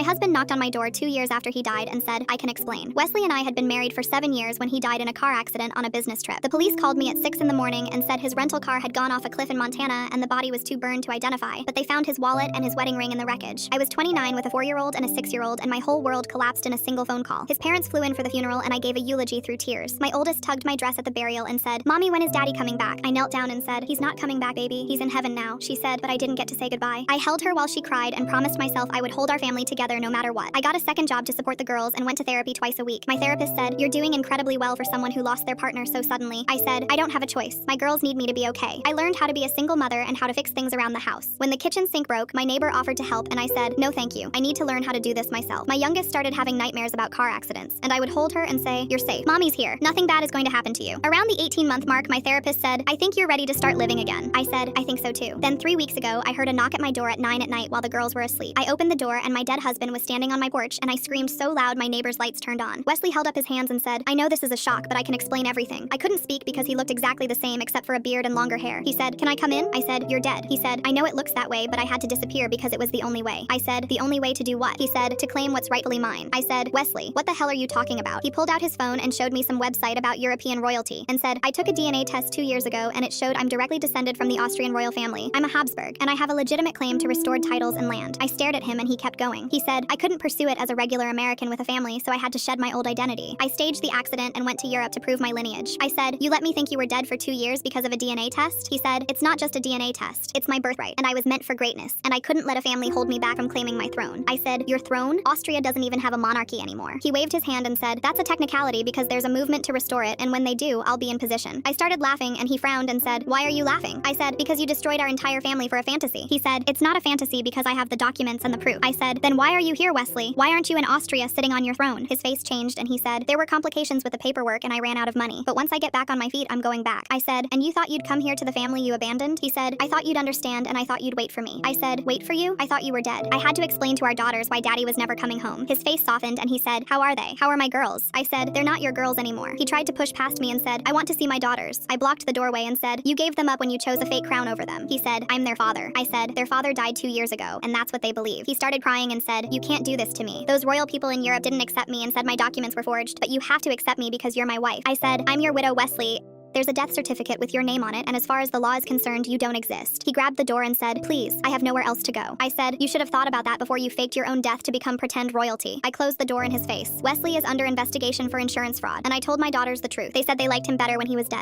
husband knocked on my door 2 years after he died and said, I can explain. Wesley and I had been married for 7 years when he died in a car accident on a business trip. The police called me at 6 in the morning and said his rental car had gone off a cliff in Montana and the body was too burned to identify, but they found his wallet and his wedding ring in the wreckage. I was 29 with a 4-year-old and a 6-year-old, and my whole world collapsed in a single phone call. His parents flew in for the funeral and I gave a eulogy through tears. My oldest tugged my dress at the burial and said, Mommy, when is Daddy coming back? I knelt down and said, he's not coming back, baby. He's in heaven now. She said, but I didn't get to say goodbye. I held her while she cried and promised myself I would hold our family together no matter what. I got a second job to support the girls and went to therapy twice a week. My therapist said, you're doing incredibly well for someone who lost their partner so suddenly. I said, I don't have a choice. My girls need me to be okay. I learned how to be a single mother and how to fix things around the house. When the kitchen sink broke, my neighbor offered to help and I said, no thank you. I need to learn how to do this myself. My youngest started having nightmares about car accidents, and I would hold her and say, you're safe. Mommy's here. Nothing bad is going to happen to you. Around the 18-month mark, my therapist said, I think you're ready to start living again. I said, I think so too. Then 3 weeks ago, I heard a knock at my door at 9 at night while the girls were asleep. I opened the door and my dead husband was standing on my porch, and I screamed so loud my neighbor's lights turned on. Wesley held up his hands and said, I know this is a shock, but I can explain everything. I couldn't speak because he looked exactly the same except for a beard and longer hair. He said, can I come in? I said, you're dead. He said, I know it looks that way, but I had to disappear because it was the only way. I said, the only way to do what? He said, to claim what's rightfully mine. I said, Wesley, what the hell are you talking about? He pulled out his phone and showed me some website about European royalty and said, I took a DNA test 2 years ago and it showed I'm directly descended from the Austrian royal family. I'm a Habsburg, and I have a legitimate claim to restored titles and land. I stared at him and he kept going. He said, I couldn't pursue it as a regular American with a family, so I had to shed my old identity. I staged the accident and went to Europe to prove my lineage. I said, you let me think you were dead for 2 years because of a DNA test? He said, it's not just a DNA test. It's my birthright, and I was meant for greatness, and I couldn't let a family hold me back from claiming my throne. I said, your throne? Austria doesn't even have a monarchy anymore. He waved his hand and said, that's a technicality because there's a movement to restore it, and when they do, I'll be in position. I started laughing and he frowned and said, why are you laughing? I said, because you destroyed our entire family for a fantasy. He said, it's not a fantasy because I have the documents and the proof. I said, then why are you here, Wesley? Why aren't you in Austria sitting on your throne? His face changed and he said, there were complications with the paperwork and I ran out of money. But once I get back on my feet, I'm going back. I said, and you thought you'd come here to the family you abandoned? He said, I thought you'd understand and I thought you'd wait for me. I said, wait for you? I thought you were dead. I had to explain to our daughters why Daddy was never coming home. His face softened and he said, how are they? How are my girls? I said, they're not your girls anymore. He tried to push past me and said, I want to see my daughters. I blocked the doorway and said, you gave them up when you chose a fake crown over them. He said, I'm their father. I said, their father died 2 years ago, and that's what they believe. He started crying and said, you can't do this to me. Those royal people in Europe didn't accept me and said my documents were forged, but you have to accept me because you're my wife. I said, I'm your widow, Wesley. There's a death certificate with your name on it, and as far as the law is concerned, you don't exist. He grabbed the door and said, please, I have nowhere else to go. I said, you should have thought about that before you faked your own death to become pretend royalty. I closed the door in his face. Wesley is under investigation for insurance fraud, and I told my daughters the truth. They said they liked him better when he was dead.